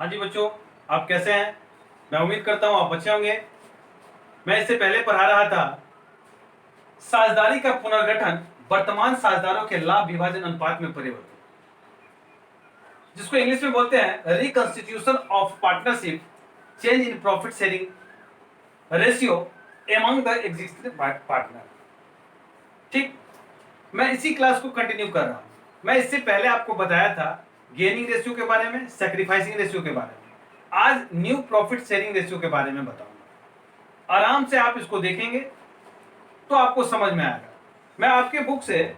हाँ जी बच्चों, आप कैसे हैं? मैं उम्मीद करता हूँ आप अच्छे होंगे। मैं इससे पहले पढ़ा रहा था साझेदारी का पुनर्गठन वर्तमान साझेदारों के लाभ विभाजन अनुपात में परिवर्तन, जिसको इंग्लिश में बोलते हैं reconstitution of partnership, change in profit sharing ratio among the existing partner. ठीक, मैं इसी क्लास को कंटिन्यू कर रहा हूँ। मैं इससे पहले आपको बताया था गेनिंग रेशियो के बारे में, सैक्रिफाइसिंग रेशियो के बारे में। आज न्यू प्रॉफिट शेयरिंग रेशियो के बारे में बताऊंगा। आराम से आप इसको देखेंगे तो आपको समझ में आएगा। मैं आपके बुक से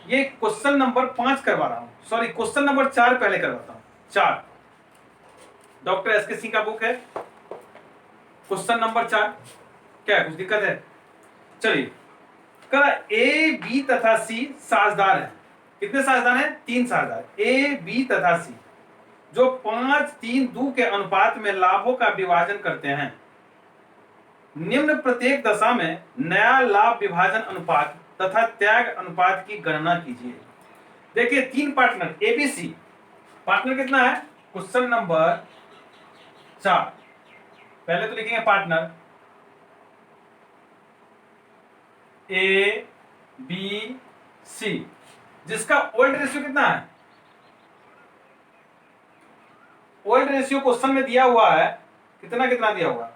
ये क्वेश्चन नंबर 5 करवा रहा हूं, सॉरी क्वेश्चन नंबर 4 पहले करवाता हूं। 4 डॉक्टर एसके सिंह का बुक है, क्वेश्चन नंबर 4। क्या है, कुछ दिक्कत है? चलिए, कह ए बी तथा सी साझेदार है। कितने साझेदार हैं? 3 साझेदार, ए बी तथा सी, जो 5-3-2 के अनुपात में लाभों का विभाजन करते हैं। निम्न प्रत्येक दशा में नया लाभ विभाजन अनुपात तथा त्याग अनुपात की गणना कीजिए। देखिए 3 पार्टनर एबीसी, पार्टनर कितना है? Question number 4। पहले तो लिखेंगे पार्टनर ए बी सी, जिसका ओल्ड रेशियो कितना है? ओल्ड रेशियो क्वेश्चन में दिया हुआ है, कितना कितना दिया हुआ?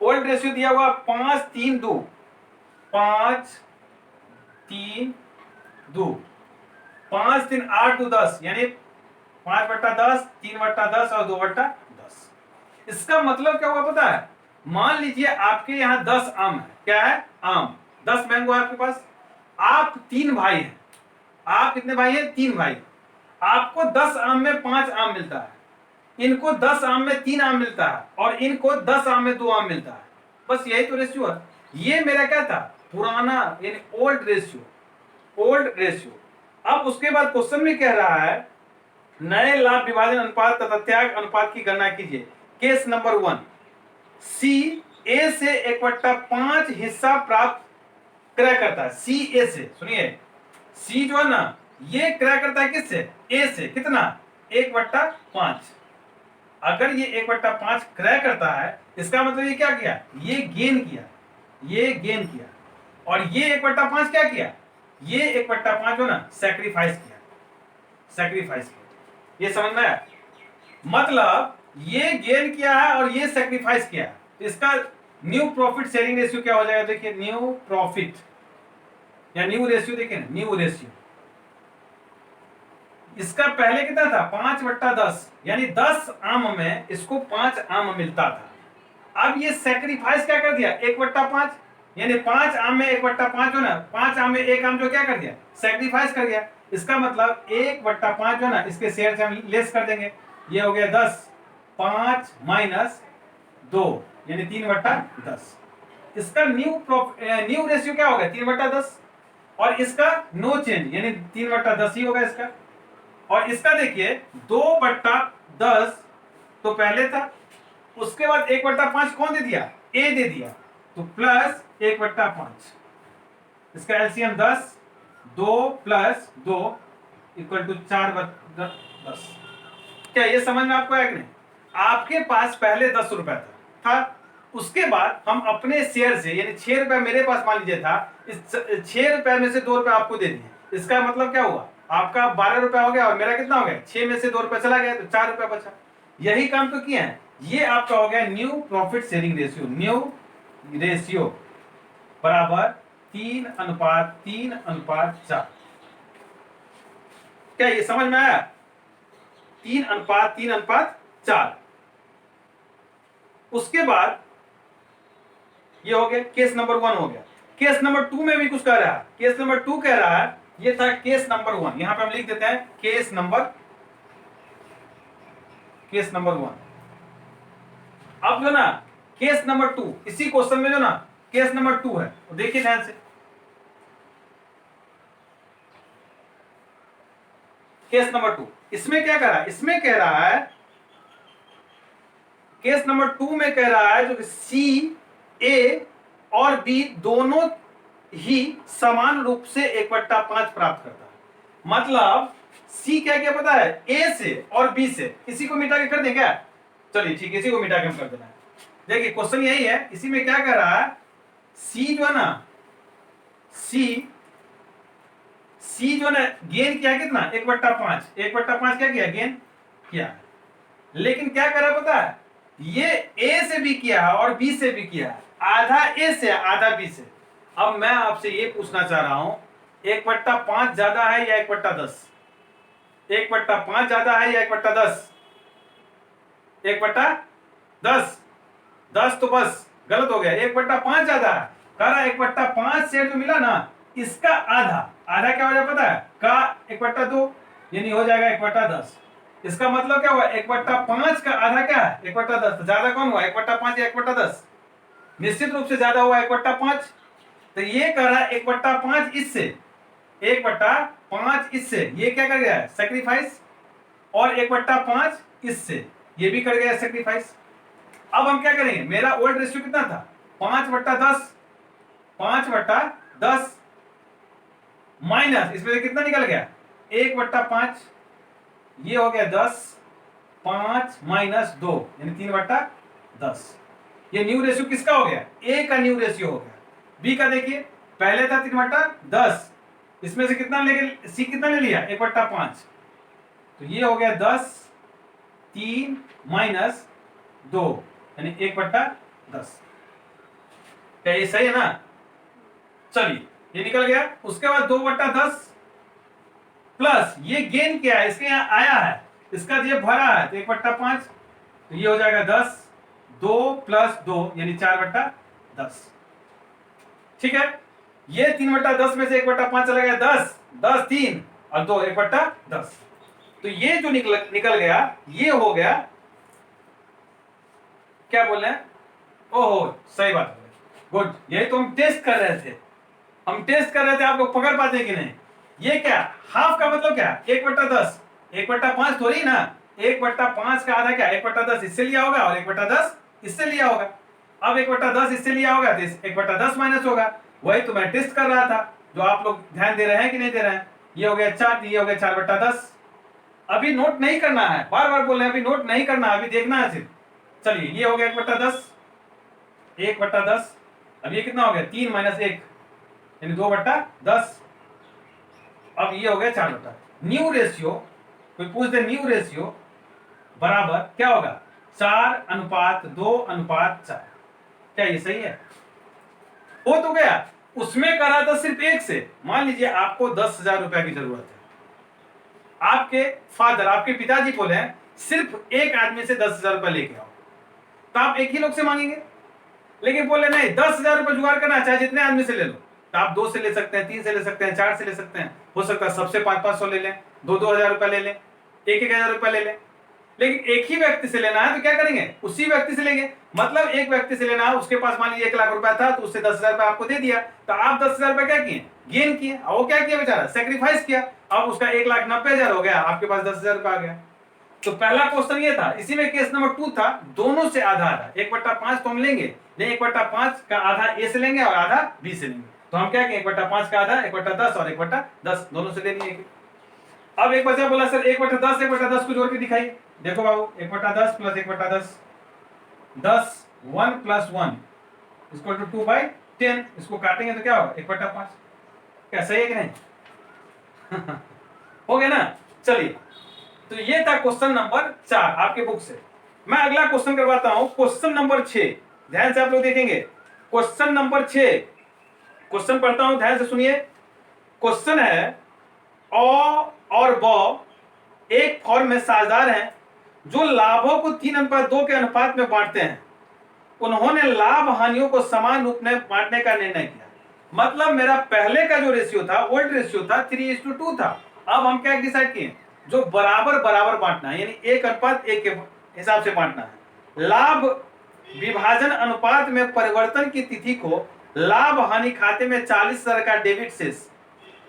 ओल्ड रेशियो दिया हुआ 5-3-2, 5-3-2, 5-3-8-2-10, यानी 5/10, 3/10 और 2/10। इसका मतलब क्या हुआ पता है? मान लीजिए आपके यहाँ 10 आम है। क्या है? आम। 10 मैंगो है आपके पास। आप 3 भाई हैं। आप कितने भाई हैं? 3 भाई। आपको 10 आम में 5 आम मिलता है, इनको 10 आम में 3 आम मिलता है, और इनको 10 आम में 2 आम मिलता है। बस यही तो रेशियो है। ये मेरा क्या था? पुराना, यानी ओल्ड रेशियो। Old ratio. अब उसके बाद क्वेश्चन में कह रहा है नए लाभ विभाजन अनुपात तथा त्याग अनुपात की गणना कीजिए। केस नंबर 1, सी ए से 1/5 हिस्सा प्राप्त क्रय करता है। सी ए से, सुनिए, सी जो है ना, ये क्रय करता है किससे? ए से। कितना? 1/5। अगर ये 1/5 क्रय करता है, इसका मतलब ये क्या किया? ये गेन किया, ये गेन किया। और ये 1/5 क्या किया? ये 1/5 जो ना सैक्रिफाइस किया, सैक्रिफाइस किया। ये समझ में आया? मतलब ये गेन किया है और ये सैक्रिफाइस किया है। इसका न्यू प्रॉफिट शेयरिंग रेशियो क्या हो जाएगा? देखिए, न्यू प्रॉफिट या न्यू रेशियो, देखिए ना, न्यू रेशियो। इसका पहले कितना था? 5/10, यानी 10 आम में इसको 5 आम मिलता था। अब ये सैक्रिफाइस क्या कर दिया? 1/5, यानी 5 आम में 1/5 जो ना, 5 आम में 1 आम जो क्या कर दिया? सैक्रिफाइस कर दिया। इसका मतलब 1/5 जो ना, इसके शेयर से हम लेस कर देंगे। ये हो गया 10, 5 माइनस 2, यानी 3/10। इसका न्यू रेशियो क्या हो गया? 3/10। और इसका नो चेंज, यानी 3/10 ही होगा इसका। और इसका देखिए 2/10 तो पहले था, उसके बाद 1/5 कौन दे दिया? ए दे दिया, तो प्लस 1/5। इसका एलसीएम 10, 2 प्लस 2 इक्वल टू 4/10। क्या ये समझ में आपको आया कि नहीं? आपके पास पहले 10 रुपए था, उसके बाद हम अपने शेयर से, यानी 6 रुपए मेरे पास मान लीजिए था, इस 6 रुपए में से 2 रुपए आपको दे दिए। इसका मतलब क्या हुआ? आपका 12 रुपए हो गया और मेरा कितना हो गया? 6 में से 2 रुपए चला गया, तो 4 रुपए बचा। यही काम तो किया है। ये आपका हो गया new profit sharing ratio. New ratio बराबर 3:3:4। क्या ये समझ में आया? 3:3:4। उसके बाद ये हो गया केस नंबर 1 हो गया। केस नंबर 2 में भी कुछ कह रहा है। केस नंबर 2 कह रहा है, ये था केस नंबर 1। यहां पे हम लिख देते हैं केस नंबर 1। अब जो ना केस नंबर 2, इसी क्वेश्चन में जो ना केस नंबर 2 है, तो देखिए ध्यान से। केस नंबर 2 इसमें क्या कह रहा है? इसमें कह रहा है, केस नंबर 2 में कह रहा है जो सी, ए और बी दोनों ही समान रूप से 1/5 प्राप्त करता है। मतलब सी क्या क्या पता है, ए से और बी से, इसी को मिटा के कर दें क्या? चलिए ठीक है, इसी को मिटा के हम कर देना है। देखिए क्वेश्चन यही है, इसी में क्या कर रहा है, सी जो है ना, सी जो है ना गेन किया कितना, 1/5, 1/5 क्या किया, गेन किया। लेकिन क्या करा पता है, ये ए से भी किया है और बी से भी किया है, आधा ए से आधा बी से। अब मैं आपसे ये पूछना चाह रहा हूं, 1/5 ज्यादा है या 1/10? 1/5 ज्यादा है या 1/10? 1/10। 10 तो बस गलत हो गया, 1/5 ज्यादा है। कह रहा 1/5 से जो मिला ना, इसका आधा, आधा क्या हो जाए पता है, का 1/2, यानी हो जाएगा 1/10। इसका मतलब क्या हुआ, 1/5 का आधा क्या है, 1/10। ज्यादा कौन हुआ, 1/5 या 1/10? निश्चित रूप से ज्यादा हुआ 1/5। तो ये कह रहा है 1/5 इससे, 1/5 इससे, ये क्या कर गया है, सेक्रीफाइस। और 1/5 इससे, ये भी कर गया सेक्रीफाइस। अब हम क्या करेंगे, मेरा ओल्ड रेशियो कितना था, 5/10, 5/10 माइनस इसमें से कितना निकल गया, 1/5, ये हो गया 10, 5 माइनस 2 यानी 3/10। ये न्यू रेशियो किसका हो गया, ए का न्यू रेशियो हो गया। बी का देखिए, पहले था 3/10, इसमें से कितना लेके, सी कितना ले लिया, 1/5, तो ये हो गया 10, 3 माइनस 2 यानी 1/10। क्या ये सही है ना? चलिए ये निकल गया। उसके बाद 2/10 प्लस ये गेन क्या है, इसके यहाँ आया है, इसका ये भरा है तो 1/5, तो ये हो जाएगा 10, 2 + 2 यानी 4/10। ठीक है, ये 3/10 में से 1/5 चला गया 10, 10 3 और 2 1/10। तो ये जो निकल गया, ये हो गया, क्या बोल रहे हैं, ओहो सही बात है, गुड। यही तो हम टेस्ट कर रहे थे, आप लोग पकड़ पाते कि नहीं। ये क्या, हाफ का मतलब क्या, 1/10, 1/5 थोड़ी ना, 1/5 का आधा क्या, 1/10 इससे लिया होगा और 1/10 इससे लिया होगा। अब 1/10 इससे लिया होगा तो 1/10 माइनस होगा। वही तो मैं टेस्ट कर रहा था, जो आप लोग ध्यान दे रहे हैं कि नहीं दे रहे हैं। ये हो गया 4, ये हो गया 4/10। अभी नोट नहीं करना है, बार बार बोल रहे हैं, अभी नोट नहीं करना, अभी देखना है सिर्फ। चलिए ये हो गया 1/10, 1/10। अब ये कितना हो गया, 3 माइनस 1 यानी 2/10। अब ये हो गया 4/10। न्यू रेशियो, कोई पूछ दे न्यू रेशियो बराबर क्या होगा, 4:2:4। क्या ये सही है? हो तो गया। उसमें करा था सिर्फ एक से। मान लीजिए आपको 10,000 रुपया की जरूरत है, आपके फादर, आपके पिताजी बोले हैं सिर्फ एक आदमी से 10,000 रुपया लेके आओ, तो आप एक ही लोग से मांगेंगे। लेकिन बोले नहीं, 10,000 रुपया जुगाड़ करना, चाहे जितने आदमी से ले लो, तो आप 2 से ले सकते हैं, 3 से ले सकते हैं, 4 से ले सकते हैं, हो सकता है सबसे 500-500 ले लें, 2-2 हजार रुपया ले लें, 1-1 हजार रुपया ले लें। लेकिन एक ही व्यक्ति से लेना है तो क्या करेंगे, उसी व्यक्ति से लेंगे। मतलब एक व्यक्ति से लेना है, उसके पास मान लीजिए 1,00,000 रुपया था, तो उससे 10,000 रुपया आपको दे दिया, तो आप 10,000 रुपया क्या किए, गेन किए। और वो क्या किया बेचारा, सेक्रीफाइस किया। अब उसका 1,90,000 हो गया, आपके पास 10,000 रुपया आ गया। तो पहला क्वेश्चन ये था। इसी में केस नंबर 2 था, दोनों से आधा आधा, 1/5 तो हम लेंगे नहीं, 1/5 का आधा ए से लेंगे और आधा बी से लेंगे। तो हम क्या कहें, 1/5 का आधा 1/10 और 1/10 दोनों से लेनी है। अब एक बच्चा बोला सर 1/10 1/10 को जोड़ के दिखाइए। देखो बाबू, 1/10 प्लस 1/10, 10 1 + 1 इसको 2/10। इसको काटेंगे तो क्या होगा, 1/5। क्या सही है कि नहीं? हो गया ना। चलिए, तो ये था क्वेश्चन नंबर 4 आपके बुक से। मैं अगला क्वेश्चन करवाता हूं, क्वेश्चन नंबर 6। ध्यान से आप लोग देखेंगे, क्वेश्चन नंबर 6। क्वेश्चन पढ़ता हूं, ध्यान से सुनिए। क्वेश्चन है, अ और ब एक फॉर्म में साझेदार हैं जो लाभों को 3:2 के अनुपात में बांटते हैं। उन्होंने लाभ हानियों को समान रूप में बांटने का निर्णय किया। मतलब मेरा पहले का जो रेशियो था, ओल्ड रेशियो था, 3:2 था। अब हम क्या डिसाइड किए, जो बराबर बराबर बांटना है, यानी 1:1 के हिसाब से बांटना है। लाभ विभाजन अनुपात में परिवर्तन की तिथि को लाभ हानि खाते में 40,000 का डेबिट शेष।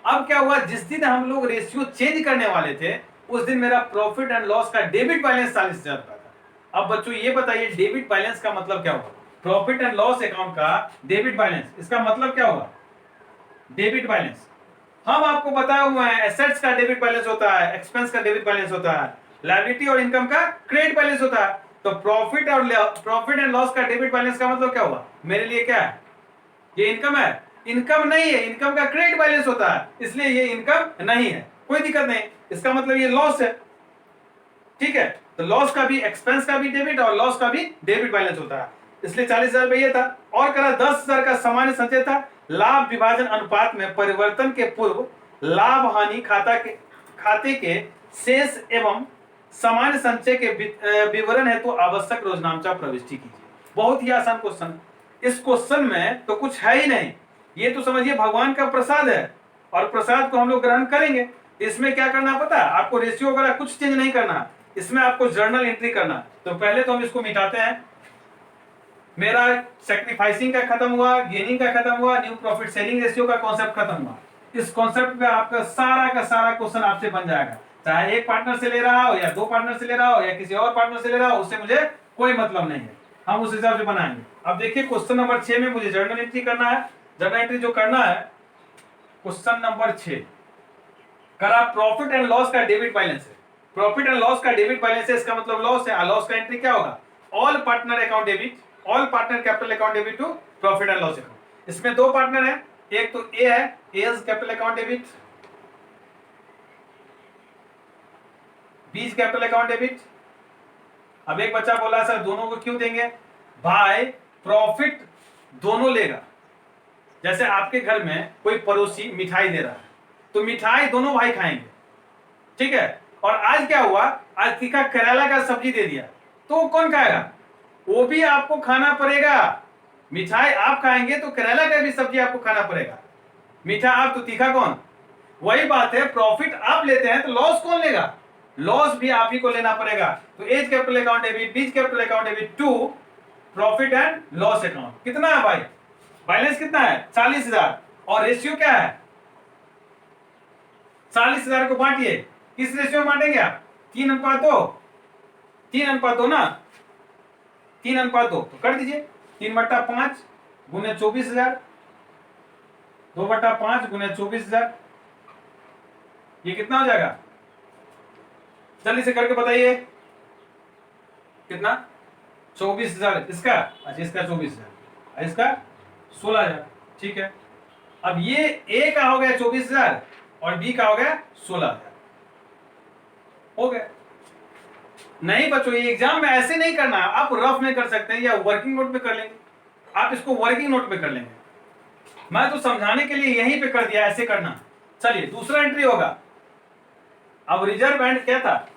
अब क्या हुआ, जिस दिन हम लोग रेशियो चेंज करने वाले थे, उस दिन मेरा प्रॉफिट एंड लॉस का डेबिट बैलेंस 40,000 का था। अब बच्चों ये बताइए, डेबिट बैलेंस का मतलब क्या होगा, प्रॉफिट एंड लॉस अकाउंट का डेबिट बैलेंस, इसका मतलब क्या होगा, डेबिट बैलेंस। हम आपको बताए हुए हैं एसेट्स का डेबिट बैलेंस होता है, एक्सपेंस का डेबिट बैलेंस होता है, लायबिलिटी और इनकम का क्रेडिट बैलेंस होता है। तो प्रॉफिट एंड लॉस का डेबिट बैलेंस का मतलब क्या हुआ मेरे लिए, क्या है ये इनकम है, इनकम नहीं है, इनकम का क्रेडिट बैलेंस होता है, इसलिए ये इनकम नहीं है, कोई दिक्कत नहीं, इसका मतलब ये लॉस है। ठीक है, तो लॉस का भी, एक्सपेंस का भी डेबिट और लॉस का भी डेबिट बैलेंस होता है, इसलिए 40,000 रुपये ये था। और करा 10,000 का सामान्य संचय था, लाभ विभाजन अनुपात में परिवर्तन के पूर्व लाभ हानि खाते के शेष एवं सामान्य संचय के विवरण हेतु तो आवश्यक रोजनामचा प्रविष्टि कीजिए। बहुत ही आसान क्वेश्चन, इस क्वेश्चन में तो कुछ है ही नहीं, ये तो समझिए भगवान का प्रसाद है और प्रसाद को हम लोग ग्रहण करेंगे। इसमें क्या करना पता है आपको, रेशियो वगैरह कुछ चेंज नहीं करना, इसमें आपको जर्नल एंट्री करना। तो पहले तो हम इसको मिटाते हैं, मेरा सैक्रिफाइसिंग का खत्म हुआ, गेनिंग का खत्म हुआ, न्यू प्रॉफिट सेलिंग रेशियो का कॉन्सेप्ट खत्म हुआ। इस कॉन्सेप्ट पे आपका सारा क्वेश्चन आपसे बन जाएगा, चाहे एक पार्टनर से ले रहा हो या दो पार्टनर से ले रहा हो या किसी और पार्टनर से ले रहा हो, उससे मुझे कोई मतलब नहीं है, हम उस हिसाब से बनाएंगे। अब देखिए क्वेश्चन नंबर 6 में मुझे जर्नल एंट्री करना है। जर्नल एंट्री जो करना है, क्वेश्चन नंबर 6 करा प्रॉफिट एंड लॉस का डेबिट बैलेंस है, प्रॉफिट एंड लॉस का डेबिट बैलेंस है, इसका मतलब लॉस है। लॉस का एंट्री क्या होगा, all partner account debit, all partner capital account debit to profit and loss account. इसमें दो पार्टनर है, एक तो ए है, A's capital account debit, B's capital account debit. अब एक बच्चा बोला सर दोनों को क्यों देंगे, भाई प्रॉफिट दोनों लेगा। जैसे आपके घर में कोई पड़ोसी मिठाई दे रहा है तो मिठाई दोनों भाई खाएंगे, ठीक है। और आज क्या हुआ, आज तीखा करेला का सब्जी दे दिया, तो कौन खाएगा, वो भी आपको खाना पड़ेगा। मिठाई आप खाएंगे तो करेला का भी सब्जी आपको खाना पड़ेगा, मीठा आप तो तीखा कौन। वही बात है, प्रॉफिट आप लेते हैं तो लॉस कौन लेगा, लॉस भी आप ही को लेना पड़ेगा। तो A's capital account debit, B's capital account debit to profit and loss account. कितना है भाई, बैलेंस कितना है 40,000 और रेशियो क्या है 40,000 को बांटिए, किस रेशियो में बांटेंगे आप, 3:2, 3:2 ना, 3:2 तो कर दीजिए 3/5 गुने 24,000, 2/5 गुने 24,000, ये कितना हो जाएगा, जल्दी से करके बताइए कितना, 24,000 इसका, अच्छा इसका 24,000, इसका 16,000, ठीक है। अब ये ए का हो गया 24,000 और बी का हो गया 16,000, हो गया। नहीं बच्चों, ये एग्जाम में ऐसे नहीं करना, आप रफ में कर सकते हैं या वर्किंग नोट में कर लेंगे, आप इसको वर्किंग नोट में कर लेंगे, मैं तो समझाने के लिए यहीं पे कर दिया, ऐसे करना। चलिए दूसरा एंट्री होगा, अब रिजर्व एंड क्या था,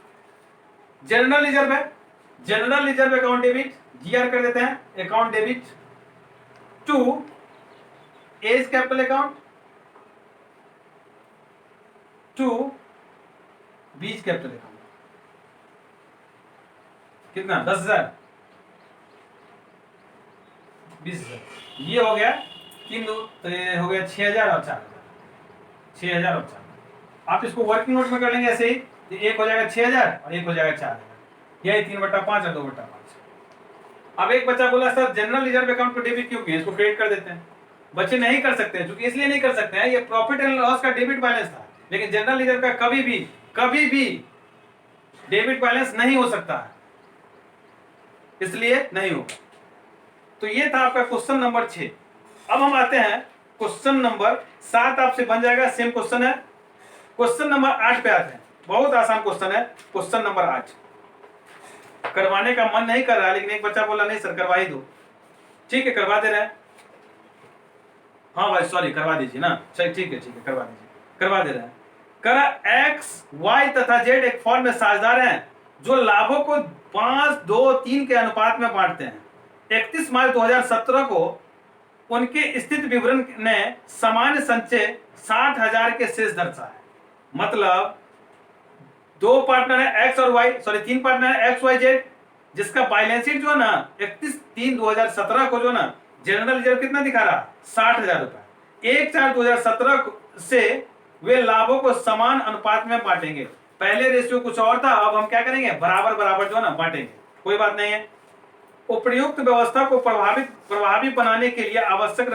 जनरल रिजर्व है, general reserve account debit, GR कर देते हैं, account debit to A's capital account to B's capital account, कितना 10,000, 20,000, ये हो गया 3 2 तो ये हो गया 6,000 और 4,000, 6,000 और 4,000। आप इसको वर्किंग नोट में कर लेंगे ऐसे ही, तो एक हो जाएगा 6,000 और एक हो जाएगा 4,000, यही 3/5 और 2/5। अब एक बच्चा बोला सर जनरल रिजर्व अकाउंट को डेबिट क्यों किया, इसको क्रेडिट कर देते हैं। बच्चे नहीं कर सकते हैं, क्योंकि इसलिए नहीं कर सकते हैं, ये प्रॉफिट एंड लॉस का डेबिट बैलेंस था, लेकिन जनरल रिजर्व का कभी भी डेबिट बैलेंस नहीं हो सकता है, इसलिए नहीं होगा। तो ये था आपका क्वेश्चन नंबर 6। अब हम आते हैं क्वेश्चन नंबर 7, आपसे बन जाएगा, सेम क्वेश्चन है। क्वेश्चन नंबर 8 पे आते हैं, बहुत आसान क्वेश्चन है, क्वेश्चन नंबर 8। करवाने का मन नहीं कर रहा, लेकिन एक बच्चा बोला नहीं सर करवा ही दो, ठीक है करवा दे रहे हैं। हाँ भाई सॉरी, करवा दीजिए ना, चलिए ठीक है करवा दीजिए, करवा दे रहे हैं। करा एक्स वाई तथा जेड एक फॉर्म में साझेदार हैं जो लाभों को 5 2 3 के अनुपात में बांटते हैं। 31 मार्च 2017 को उनके स्थिति विवरण ने सामान्य संचय 60,000 के शेष दर्शाया। मतलब दो पार्टनर है एक्स और वाई, सॉरी 3 पार्टनर है एक्स वाई जेड, जिसका बैलेंस शीट जो है ना 31/3/2017 को जो ना जनरल रिजर्व कितना दिखा रहा 60,000 रुपए। 1/4/2017 से वे लाभों को समान अनुपात में बांटेंगे। पहले रेशियो कुछ और था, अब हम क्या करेंगे बराबर बराबर जो है ना बांटेंगे, कोई बात नहीं है। उपयुक्त व्यवस्था को प्रभावी बनाने के लिए आवश्यक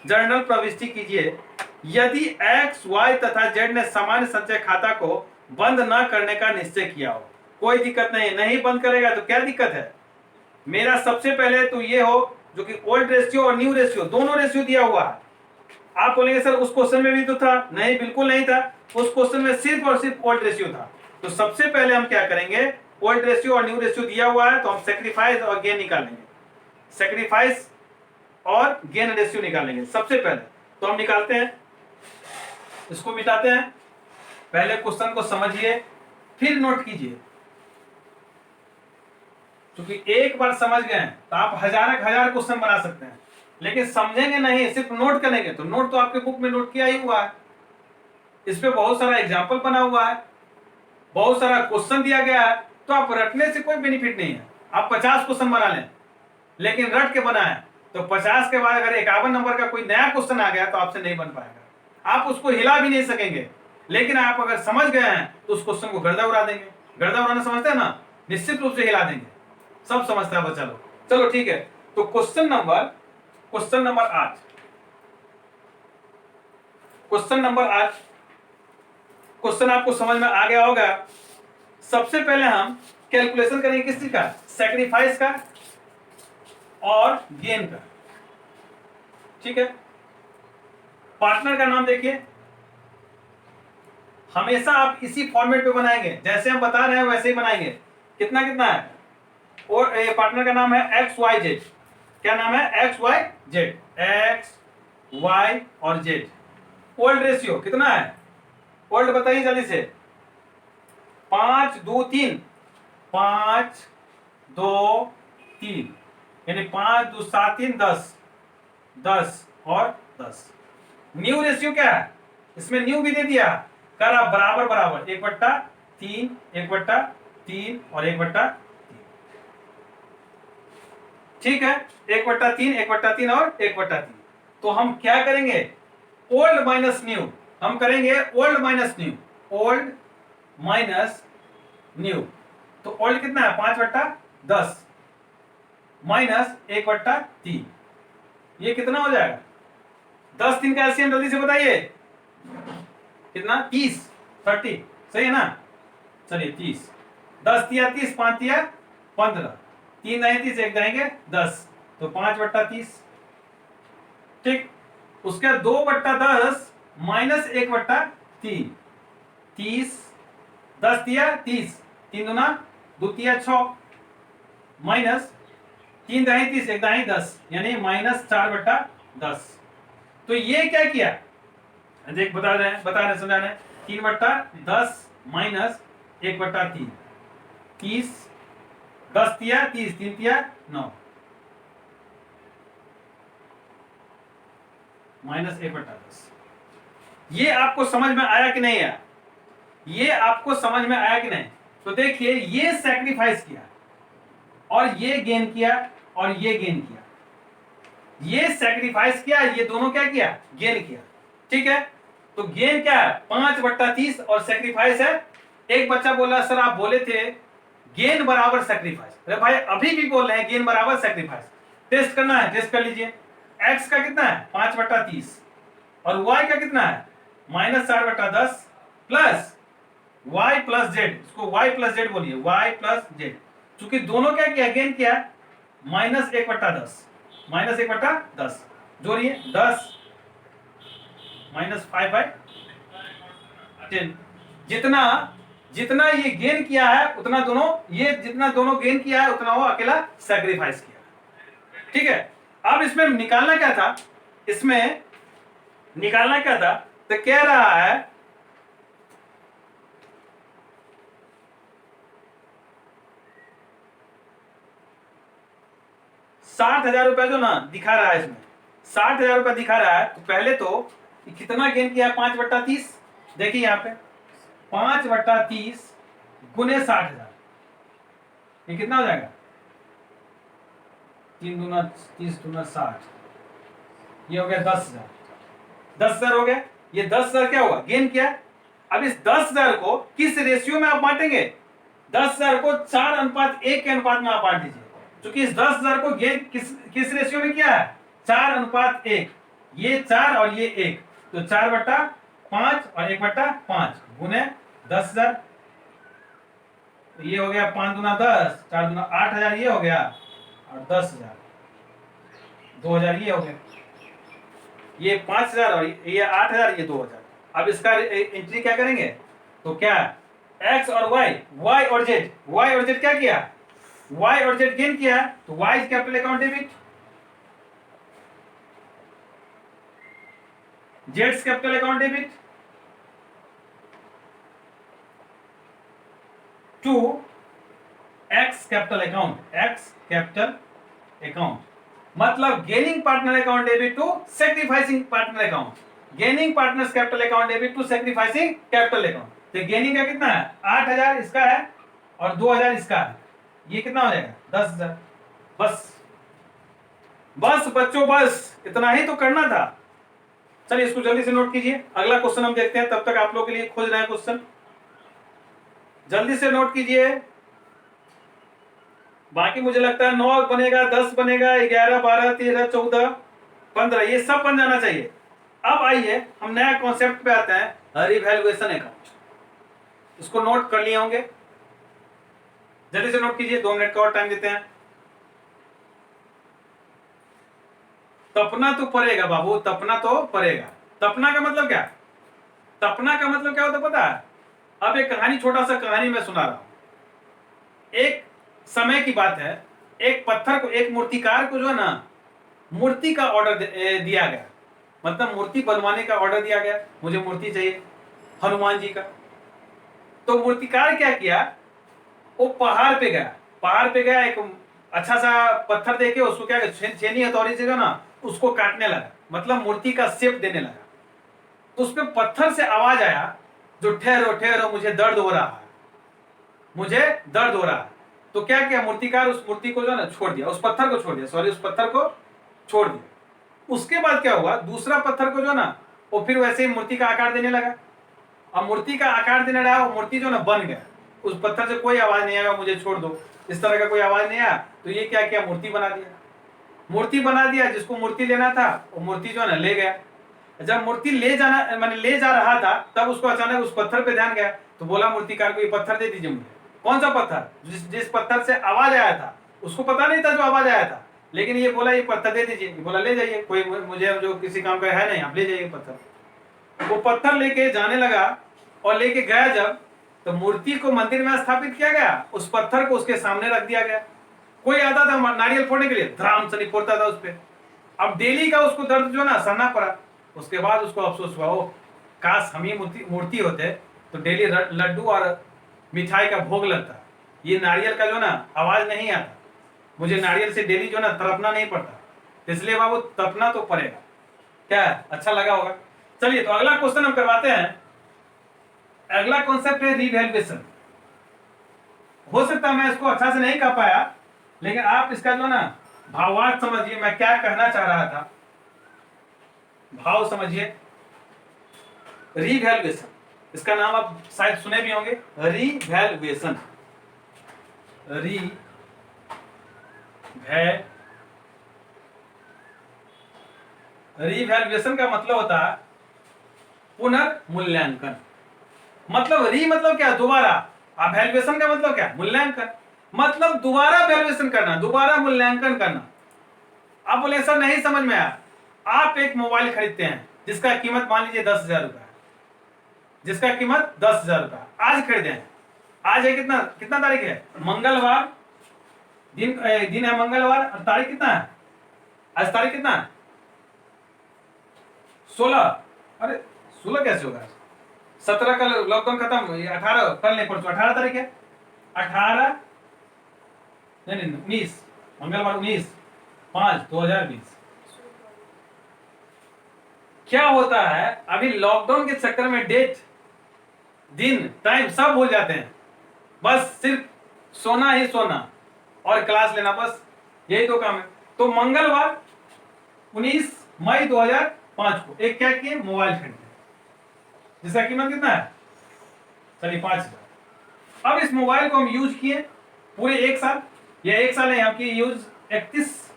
जर्नल प्रविष्टि कीजिए। यदि एक्स वाई तथा जेड ने सामान्य संचय खाता को बंद न करने का निश्चय किया हो, कोई दिक्कत नहीं, नहीं बंद करेगा तो क्या दिक्कत है। मेरा सबसे पहले तो ये हो जो कि ओल्ड रेशियो और न्यू रेशियो दोनों रेशियो दिया हुआ है। आप बोलेंगे सर उस क्वेश्चन में भी तो था, नहीं बिल्कुल नहीं था, उस क्वेश्चन में सिर्फ और सिर्फ ओल्ड रेशियो था। तो सबसे पहले हम क्या करेंगे, ओल्ड रेशियो और न्यू रेशियो दिया हुआ है तो हम सेक्रीफाइस और गेन निकालेंगे, सेक्रीफाइस और गेन रेशियो निकालेंगे सबसे पहले। तो हम निकालते हैं, इसको मिटाते हैं, पहले क्वेश्चन को समझिए फिर नोट कीजिए, क्योंकि एक बार समझ गए तो आप हजार क्वेश्चन बना सकते हैं, लेकिन समझेंगे नहीं सिर्फ नोट करेंगे तो नोट तो आपके बुक में नोट किया ही हुआ है, इस पे बहुत सारा एग्जाम्पल बना हुआ है, बहुत सारा क्वेश्चन दिया गया है, तो आप रटने से कोई बेनिफिट नहीं है। आप 50 क्वेश्चन बना लें लेकिन रट के बनाए तो 50 के बाद अगर 51 नंबर का कोई नया क्वेश्चन आ गया तो आपसे नहीं बन पाएगा, आप उसको हिला भी नहीं सकेंगे। लेकिन आप अगर समझ गए हैं तो उस क्वेश्चन को गर्दा उड़ा देंगे, गर्दा उड़ाना समझते हैं ना, निश्चित रूप से हिला देंगे, सब समझता है बच्चा लोग। चलो ठीक है, तो क्वेश्चन नंबर 8, क्वेश्चन आपको समझ में आ गया होगा। सबसे पहले हम कैलकुलेशन करेंगे किस चीज का, सैक्रिफाइस का और गेन का, ठीक है। पार्टनर का नाम देखिए, हमेशा आप इसी फॉर्मेट पे बनाएंगे, जैसे हम बता रहे हैं वैसे ही बनाएंगे। कितना कितना है, और पार्टनर का नाम है एक्स वाई जेड, क्या नाम है, X Y Z, X Y और जेड। ओल्ड रेशियो कितना है, ओल्ड बताइए जल्दी से, 5 2 3, 5 2 3, यानी 5 2 7 3 10, 10 और 10। न्यू रेशियो क्या है, इसमें न्यू भी दे दिया, करा बराबर बराबर 1/3, 1/3 और 1/3, ठीक है, 1/3, 1/3 और 1/3। तो हम क्या करेंगे, ओल्ड माइनस न्यू, हम करेंगे old minus new, old minus new. तो ओल्ड कितना है, 5/10 माइनस 1/3, ये कितना हो जाएगा, 10 3 का एलसीएम जल्दी से बताइए, कितना, 30, सही है ना। चलिए 30, 10 तिया 30, 5 तिया 15, 3 नहीं 30, 1 जाएंगे 10, तो 5/30, ठीक। उसके 2/10 माइनस 1/3, 30, 10 तिया 30, 3 दूना 2 तिया 6, माइनस 3 दाई 30, 1 दाई 10, यानी माइनस 4/10। तो ये क्या किया, देख बता रहे हैं समझा रहे हैं, 3/10 माइनस 1/3, 30, 10 तिया 30, 3 तिया 9, माइनस 1/10। ये आपको समझ में आया कि नहीं आया, ये आपको समझ में आया कि नहीं। तो देखिए ये सैक्रिफाइस किया और ये गेन किया और ये गेन किया, ये सैक्रिफाइस किया, ये दोनों क्या किया, गेन किया, ठीक है। तो गेन क्या है, 5/30 और सैक्रिफाइस है। एक बच्चा बोला सर आप बोले थे गेन बराबर सैक्रिफाइस, अरे भाई अभी भी बोल रहे हैं गेन बराबर सैक्रिफाइस, टेस्ट करना है, टेस्ट कर लीजिए। एक्स का कितना है, 5/30 और वाई का कितना है, -4/10 प्लस y प्लस जेड, इसको y प्लस जेड बोलिए, y प्लस जेड, चूंकि दोनों क्या किया, गेन किया, -1/10, -1/10 जोड़िए, 10 -5/10, जितना जितना ये गेन किया है उतना दोनों, ये जितना दोनों गेन किया है उतना वो अकेला सैक्रिफाइस किया, ठीक है। अब इसमें निकालना क्या था, इसमें निकालना क्या था, तो कह रहा है 60,000 रुपया जो ना दिखा रहा है, इसमें 60,000 रुपया दिखा रहा है। तो पहले तो कितना गेन किया, 5/30, देखिए यहाँ पे 5/30 गुने 60,000, ये कितना हो जाएगा, 3 दूना 30 दूना 60, ये हो गया 10,000, 10,000 हो गया। ये 10,000 क्या हुआ, गेन किया। अब इस 10,000 को किस रेशियो में आप बांटेंगे, 10,000 को 4:1 के अनुपात में आप बांट दीजिए, क्योंकि इस 10,000 को गेन किस रेशियो में किया है, 4:1, ये 4 और ये 1, तो 4/5 और 1/5 गुने 10,000। ये हो गया 5 दूना 10, 4 दूना 8,000 ये हो गया, और 10,000 2,000 ये हो गया। ये 5,000 और ये 8,000 ये 2,000। अब इसका एंट्री क्या करेंगे? तो क्या एक्स और वाई और जेड क्या किया? वाई और जेड गेन किया, तो Y is capital account debit, जेड्स capital account debit to X capital account, मतलब gaining partner account debit to sacrificing partner account, gaining partners capital account debit to sacrificing capital account. तो gaining का कितना है? 8,000 इसका है और 2,000 इसका है, ये कितना हो जाएगा? 10,000। बस बच्चों, बस इतना ही तो करना था। चलिए इसको जल्दी से नोट कीजिए, अगला क्वेश्चन हम देखते हैं। तब तक आप लोगों के लिए खोज रहे हैं क्वेश्चन, जल्दी से नोट कीजिए। बाकी मुझे लगता है 9 बनेगा, 10 बनेगा, 11, 12, 13, 14, 15 ये सब बन जाना चाहिए। अब आइए हम नया कॉन्सेप्ट पे आते हैं, रिवैल्यूएशन अकाउंट। इसको नोट कर लिए होंगे, जल्दी से नोट कीजिए, 2 मिनट का और टाइम देते हैं। तपना तो पड़ेगा बाबू, तपना तो पड़ेगा। तपना का मतलब क्या? तपना का मतलब क्या होता है पता है? अब एक कहानी, छोटा सा कहानी मैं सुना रहा हूं। एक समय की बात है, एक पत्थर को, एक मूर्तिकार को जो है ना, मूर्ति का ऑर्डर दिया गया, मतलब मूर्ति बनवाने का ऑर्डर दिया गया, मुझे मूर्ति चाहिए हनुमान जी का। तो मूर्तिकार क्या किया, वो पहाड़ पे गया, एक अच्छा सा पत्थर देके उसको क्या छेनी हथौड़ी से ना उसको काटने लगा, मतलब मूर्ति का शेप देने लगा। तो उसपे पत्थर से आवाज आया, जो ठहरो ठहरो मुझे दर्द हो रहा है, मुझे दर्द हो रहा है। तो क्या किया मूर्तिकार, उस मूर्ति को जो है ना छोड़ दिया, उस पत्थर को छोड़ दिया, सॉरी उस पत्थर को छोड़ दिया। उसके बाद क्या हुआ, दूसरा पत्थर को जो है ना वो फिर वैसे ही मूर्ति का आकार देने लगा। अब मूर्ति का आकार देने लगा, वो मूर्ति जो ना बन गया, उस पत्थर से कोई आवाज नहीं आया मुझे छोड़ दो, इस तरह का कोई आवाज नहीं आया। तो ये क्या किया, मूर्ति बना दिया, जिसको मूर्ति लेना था वो मूर्ति जो है ना ले गया। जब मूर्ति ले जा रहा था, तब उसको अचानक उस पत्थर पे ध्यान गया, तो बोला मूर्तिकार को ये पत्थर दे दीजिए मुझे। कौन सा पत्थर? जिस पत्थर से आवाज आया था, उसको पता नहीं था जो आवाज आया था, लेकिन ये बोला ये पत्थर दे दीजिए। बोला ले जाइए, कोई मुझे जो किसी काम का है नहीं, आप ले जाइए पत्थर। वो पत्थर लेके जाने लगा और लेके गया जब, तो मूर्ति को मंदिर में स्थापित किया गया, उस पत्थर को उसके सामने रख दिया गया। कोई आता था नारियल फोड़ने के लिए, धड़ाम से फोड़ता था उस पर। अब डेली का उसको दर्द जो ना सहना पड़ा। उसके बाद उसको अफसोस हुआ, ओ काश हम ही मूर्ति होते तो डेली लड्डू और मिठाई का भोग लगता, ये नारियल का जो ना आवाज नहीं आता, मुझे नारियल से डेली जो ना तड़पना नहीं पड़ता। इसलिए बाबू तपना तो पड़ेगा। क्या अच्छा लगा होगा? चलिए तो अगला क्वेश्चन हम करवाते हैं। अगला कॉन्सेप्ट है रिवैल्यूएशन। हो सकता है मैं इसको अच्छा से नहीं कर पाया, लेकिन आप इसका जो ना भावार्थ समझिए, मैं क्या कहना चाह रहा था, भाव समझिए। रिवैल्यूएशन, इसका नाम आप शायद सुने भी होंगे, रिवैल्यूएशन। रिवैल्यूएशन का मतलब होता है पुनर्मूल्यांकन। मतलब मतलब क्या? दोबारा। अब वैल्यूएशन का मतलब क्या? मूल्यांकन, मतलब दोबारा वैल्यूएशन करना, दोबारा मूल्यांकन करना। आप बोले सर नहीं समझ में आया। आप एक मोबाइल खरीदते हैं जिसका कीमत मान लीजिए 10,000 रुपया, जिसका कीमत 10,000 रुपया, आज खरीदे हैं। आज है कितना तारीख है? मंगलवार, दिन है मंगलवार, और तारीख कितना है? आज तारीख कितना है? 16। अरे 16 कैसे होगा? 17 का लॉकडाउन खत्म, 18 कल नहीं परसों 18 तारीख है। 18 नहीं 19, मंगलवार 19/5/2020। क्या होता है, अभी लॉकडाउन के चक्कर में डेट, दिन, टाइम सब भूल जाते हैं। बस सिर्फ सोना ही सोना और क्लास लेना, बस यही तो काम है। तो मंगलवार 19 मई 2005 को एक क्या किए, मोबाइल खरीदे, जिसका कीमत कितना है? चलिए 5,000। अब इस मोबाइल को हम यूज किए पूरे 1 साल, या 1 साल नहीं, आपकी यूज 31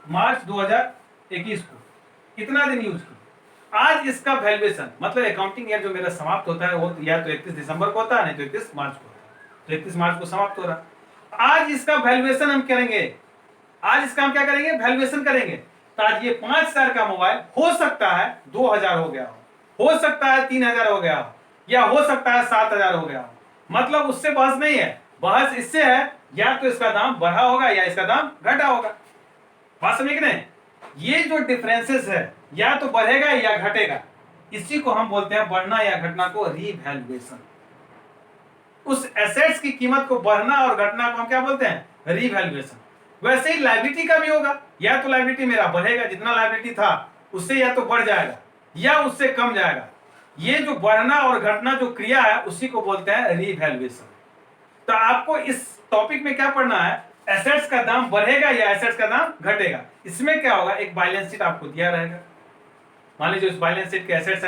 मार्च 2021 को, कितना दिन यूज किए? आज इसका वैल्यूएशन मतलब अकाउंटिंग ईयर जो मेरा समाप्त होता है वो या तो 31 दिसंबर को होता है, नहीं तो 31 मार्च को होता है। तो 31 मार्च को समाप्त हो रहा। आज इसका वैल्यूएशन हम करेंगे, आज इसका हम क्या करेंगे, वैल्यूएशन करेंगे। तो आज ये 5,000 का मोबाइल हो सकता है 2,000 हो गया हो सकता है 3,000 हो गया हो, या हो सकता है 7,000 हो गया हो। मतलब उससे बहस नहीं है, बहस इससे है या तो इसका दाम बढ़ा होगा या इसका दाम घटा होगा। बात समझ नहीं? ये जो डिफरेंसेस है या तो बढ़ेगा या घटेगा, इसी को हम बोलते हैं बढ़ना या घटना को रीवैल्यूएशन। उस एसेट्स की कीमत को बढ़ना और घटना को हम क्या बोलते हैं, रीवैल्यूएशन। वैसे ही लायबिलिटी का भी होगा, या तो लायबिलिटी मेरा बढ़ेगा, जितना लायबिलिटी था उससे या तो बढ़ जाएगा या उससे कम जाएगा। ये जो बढ़ना और घटना जो क्रिया है उसी को बोलते हैं रीवैल्यूएशन। तो आपको इस टॉपिक में क्या पढ़ना है, एसेट्स का दाम बढ़ेगा या एसेट्स का दाम घटेगा। इसमें क्या होगा, एक बैलेंस शीट आपको दिया रहेगा। मान लीजिए उस बैलेंस शीट के एसेट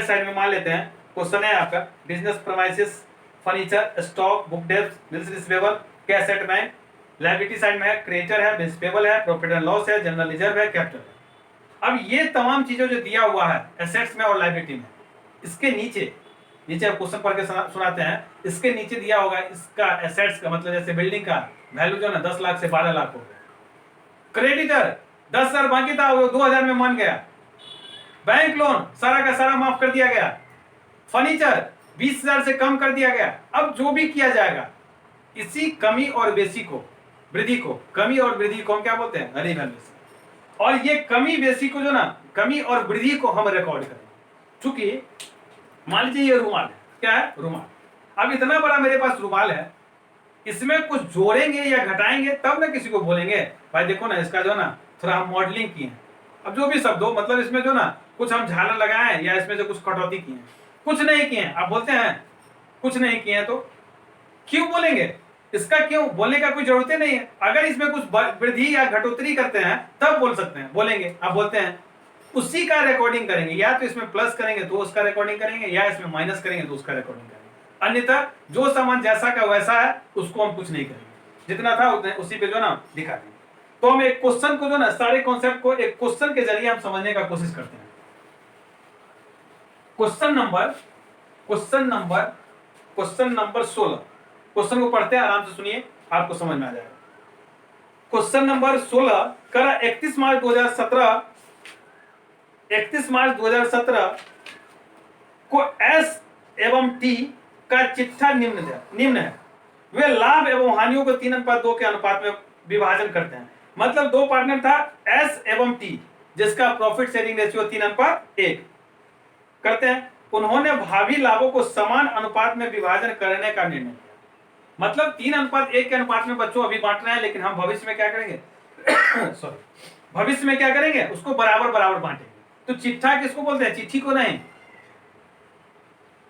साइड में मान लेते हैं क्वेश्चन है आपका business premises, furniture, stock, book debts, bills receivable के एसेट में। लायबिलिटी साइड में है क्रेडिटर है, बिल्स पेबल है, प्रॉफिट एंड लॉस है, जनरल रिजर्व है, कैपिटल है। अब ये तमाम चीजें जो दिया हुआ है एसेट्स में और लायबिलिटी में, इसके नीचे क्वेश्चन पढ़ के सुनाते हैं, इसके नीचे दिया होगा इसका एसेट्स का मतलब जैसे बिल्डिंग का वैल्यू जो ना 10 लाख से 12 लाख हो गया। क्रेडिटर 10,000 बाकी था वो 2,000 में मान गया। बैंक लोन सारा का सारा माफ कर दिया गया। फर्नीचर 20,000 से कम कर दिया गया। अब जो भी किया जाएगा इसी कमी और बेसी को, वृद्धि को, कमी और वृद्धि को हम क्या बोलते हैं, रीवैल्यूएशन। और ये कमी बेसी को जो ना, कमी और वृद्धि को हम रिकॉर्ड करें। चूंकि मान लीजिए ये रुमाल है, क्या है, रुमाल। अब इतना बड़ा मेरे पास रुमाल है, इसमें कुछ जोड़ेंगे या घटाएंगे तब ना किसी को बोलेंगे भाई देखो ना इसका जो ना थोड़ा हम मॉडलिंग किए हैं। अब जो भी शब्द हो मतलब इसमें जो ना कुछ हम झालर लगाए हैं या इसमें से कुछ कटौती किए हैं, कुछ नहीं किए हैं। आप बोलते हैं कुछ नहीं किए हैं, तो क्यों बोलेंगे, इसका क्यों बोलने का कोई जरूरत नहीं है। अगर इसमें कुछ वृद्धि या घटोतरी करते हैं तब बोल सकते हैं, बोलेंगे। आप बोलते हैं उसी का रिकॉर्डिंग करेंगे, या तो इसमें प्लस करेंगे तो उसका रिकॉर्डिंग करेंगे, या इसमें माइनस करेंगे तो उसका रिकॉर्डिंग करेंगे। अन्यथा जो सामान जैसा का वैसा है उसको हम कुछ नहीं करेंगे, जितना था उतने उसी पे जो ना दिखा देंगे। तो हम एक क्वेश्चन को जो ना सारे कॉन्सेप्ट को एक क्वेश्चन के जरिए हम समझने का कोशिश करते हैं। क्वेश्चन नंबर 16, क्वेश्चन को पढ़ते हैं, आराम से सुनिए, आपको समझ में आ जाएगा। क्वेश्चन नंबर 16 करा 31 मार्च 2017 को एस एवं टी का चिट्ठा निम्न है। वे लाभ एवं हानियों को 3:2 के अनुपात में विभाजन करते हैं। मतलब दो पार्टनर था एस एवं टी, जिसका प्रॉफिट शेयरिंग रेशियो 3:1 करते हैं। उन्होंने भावी लाभों को समान अनुपात में विभाजन करने का निर्णय किया। मतलब 3:1 के अनुपात में बच्चों अभी बांट रहे हैं, लेकिन हम भविष्य में क्या करेंगे भविष्य में क्या करेंगे, उसको बराबर बराबर बांटेंगे। तो चिट्ठा किसको बोलते हैं, चिट्ठी को नहीं,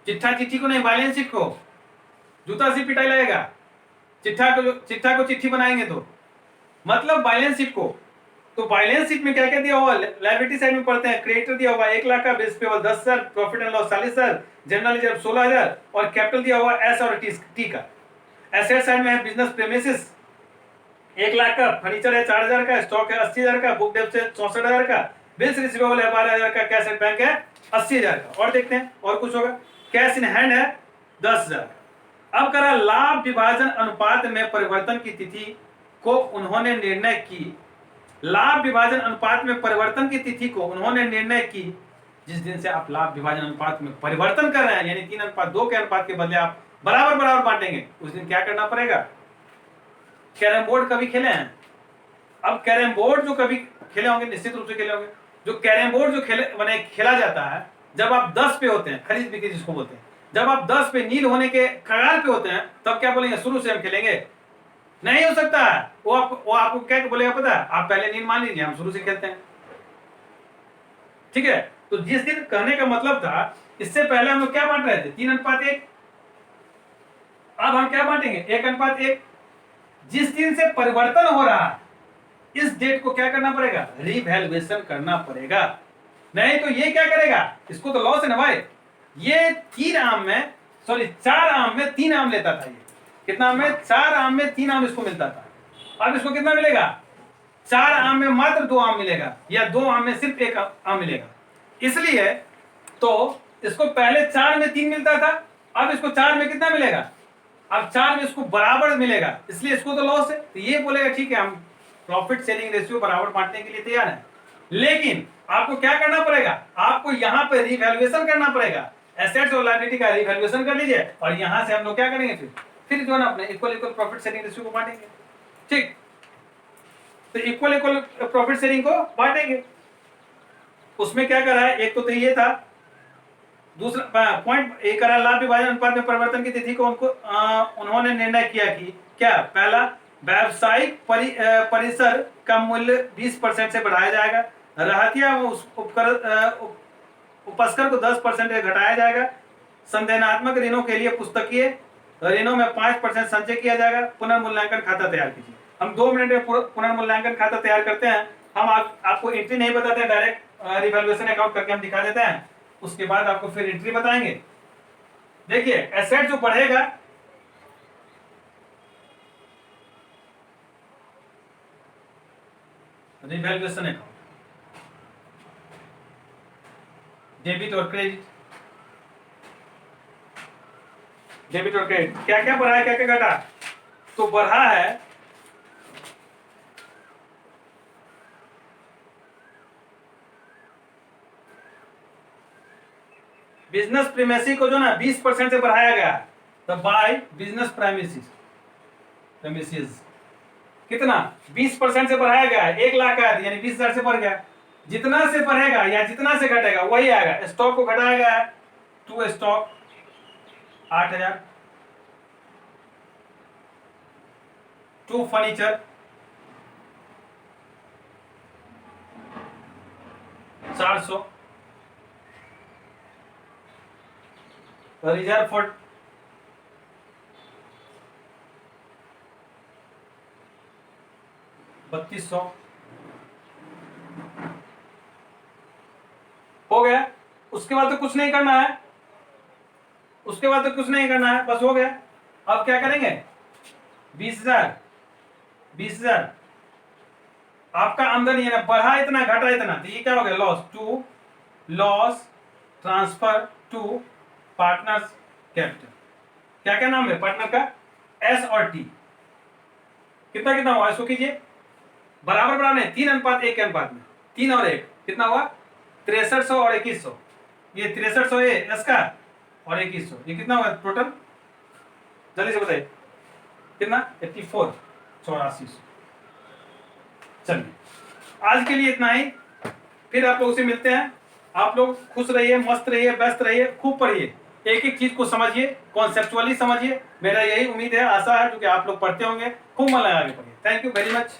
चिट्ठी को नहीं, बैलेंस शीट को। जूता से पिटाई लगेगा, चिट्ठा को चिट्ठी बनाएंगे तो मतलब बैलेंस शीट को। तो बैलेंस शीट में क्या क्या दिया हुआ, लायबिलिटी साइड में पढ़ते हैं, क्रेडिटर दिया हुआ 1 लाख का, bills payable 10,000, profit and loss 40,000, general reserve 16,000 और कैपिटल दिया हुआ एस और टी का। एसेट साइड में है बिजनेस प्रीमिसेस 1 लाख का, फर्नीचर है 4,000 का, स्टॉक है 80,000 का, बुक डेब्ट है 64,000 का, बिल्स रिसीवेबल है 12,000 का, कैश एट बैंक है 80,000 का। और देखते हैं और कुछ होगा, कैश इन हैंड है 10,000। अब करा लाभ विभाजन अनुपात में परिवर्तन की तिथि को उन्होंने निर्णय की, लाभ विभाजन अनुपात में परिवर्तन की तिथि को उन्होंने निर्णय की जिस दिन से आप लाभ विभाजन अनुपात में परिवर्तन कर रहे हैं, यानी 3:2 के अनुपात के बदले आप बराबर बराबर बांटेंगे, उस दिन क्या करना पड़ेगा। कैरम बोर्ड कभी खेले हैं, अब कैरम बोर्ड जो कभी खेले होंगे, निश्चित रूप से खेले होंगे, जो कैरम बोर्ड जो खेला जाता है जब आप 10 पे होते हैं, खरीद बिक्री जिसको बोलते हैं, जब आप 10 पे नील होने के कगार पे होते हैं तब क्या बोलेंगे, शुरू से हम खेलेंगे, नहीं हो सकता है। वो आपको क्या बोलेगा पता है, आप पहले नील मान लीजिए, हम शुरू से खेलते हैं, ठीक है। तो जिस दिन कहने का मतलब था, इससे पहले हम लोग क्या बांट रहे थे, 3:1, अब हम क्या बांटेंगे 1:1। जिस दिन से परिवर्तन हो रहा है इस डेट को क्या करना पड़ेगा, रीवैल्यूएशन करना पड़ेगा, नहीं तो ये क्या करेगा, इसको तो लॉस है ना भाई। ये 4 आम में 3 आम लेता था, ये कितना आम में, 4 आम में 3 आम इसको मिलता था। अब इसको कितना मिलेगा, 4 आम में मात्र 2 आम मिलेगा, या 2 आम में सिर्फ 1 आम मिलेगा। इसलिए तो इसको पहले 4 में 3 मिलता था, अब इसको 4 में कितना मिलेगा, अब 4 में इसको बराबर मिलेगा, इसलिए इसको तो लॉस है। तो ये बोलेगा ठीक है हम प्रॉफिट शेयरिंग रेशियो बराबर बांटने के लिए तैयार है, लेकिन आपको क्या करना पड़ेगा, आपको यहाँ पे रिवैल्यूएशन करना पड़ेगा, एसेट्स और लायबिलिटी का रिवैल्यूएशन कर लीजिए, और यहाँ से हम लोग क्या करेंगे, फिर जो है ना अपने equal equal profit sharing ratio को बांटेंगे। ठीक, तो इक्वल इक्वल प्रॉफिट शेयरिंग को बांटेंगे। उसमें क्या करा है, एक तो ये था, दूसरा पॉइंट एक करा लाभ विभाजन अनुपात में परिवर्तन की तिथि को उन्होंने निर्णय किया कि क्या, पहला व्यावसायिक परिसर का मूल्य 20% से बढ़ाया जाएगा, रहतिया उपस्कर को 10% घटाया जाएगा, संदेनात्मक ऋणों के लिए पुस्तकीय ऋणों में 5% संचय किया जाएगा, पुनर्मूल्यांकन खाता तैयार कीजिए। हम 2 मिनट में पुनर्मूल्यांकन खाता तैयार करते हैं। हम आपको एंट्री नहीं बताते, डायरेक्ट रिवैल्यूएशन अकाउंट करके हम दिखा देते हैं, उसके बाद आपको फिर एंट्री बताएंगे। देखिए एसेट जो बढ़ेगा, रिवैल्यूएशन अकाउंट, डेबिट और क्रेडिट, डेबिट और क्रेडिट क्या क्या बढ़ा है, क्या क्या घटा, तो बढ़ा है बिजनेस प्रीमेसी को जो ना 20% से बढ़ाया गया, तो बाय बिजनेस प्रीमिसेस कितना 20% से बढ़ाया गया है, 1 लाख का है यानी 20,000 से बढ़ गया। जितना से बढ़ेगा या जितना से घटेगा वही आएगा। स्टॉक को घटाया गया है, to stock 8,000, to furniture 400, reserve for 3200 हो गया। उसके बाद तो कुछ नहीं करना है, उसके बाद तो कुछ नहीं करना है, बस हो गया। अब क्या करेंगे, 20,000 आपका आमदनी है ना, बढ़ा इतना घटा इतना, तो ये क्या हो गया, loss to loss transfer to partners capital. क्या क्या नाम है पार्टनर का, एस और टी। कितना कितना हुआ इसको कीजिए, बराबर बराबर नहीं, 3:1 के अनुपात में, 3 और 1 कितना हुआ, 6300 और 2100। ये 6300 है इसका और 2100, ये कितना हुआ टोटल, जल्दी से बताइए कितना, 84 8400। चलिए आज के लिए इतना ही, फिर आप लोग से मिलते हैं। आप लोग खुश रहिए, मस्त रहिए, व्यस्त रहिए, खूब पढ़िए, एक एक चीज को समझिए, कॉन्सेप्चुअली समझिए। मेरा यही उम्मीद है, आशा है, क्योंकि आप लोग पढ़ते होंगे, खूब मन लगा के पढ़िए। Thank you very much.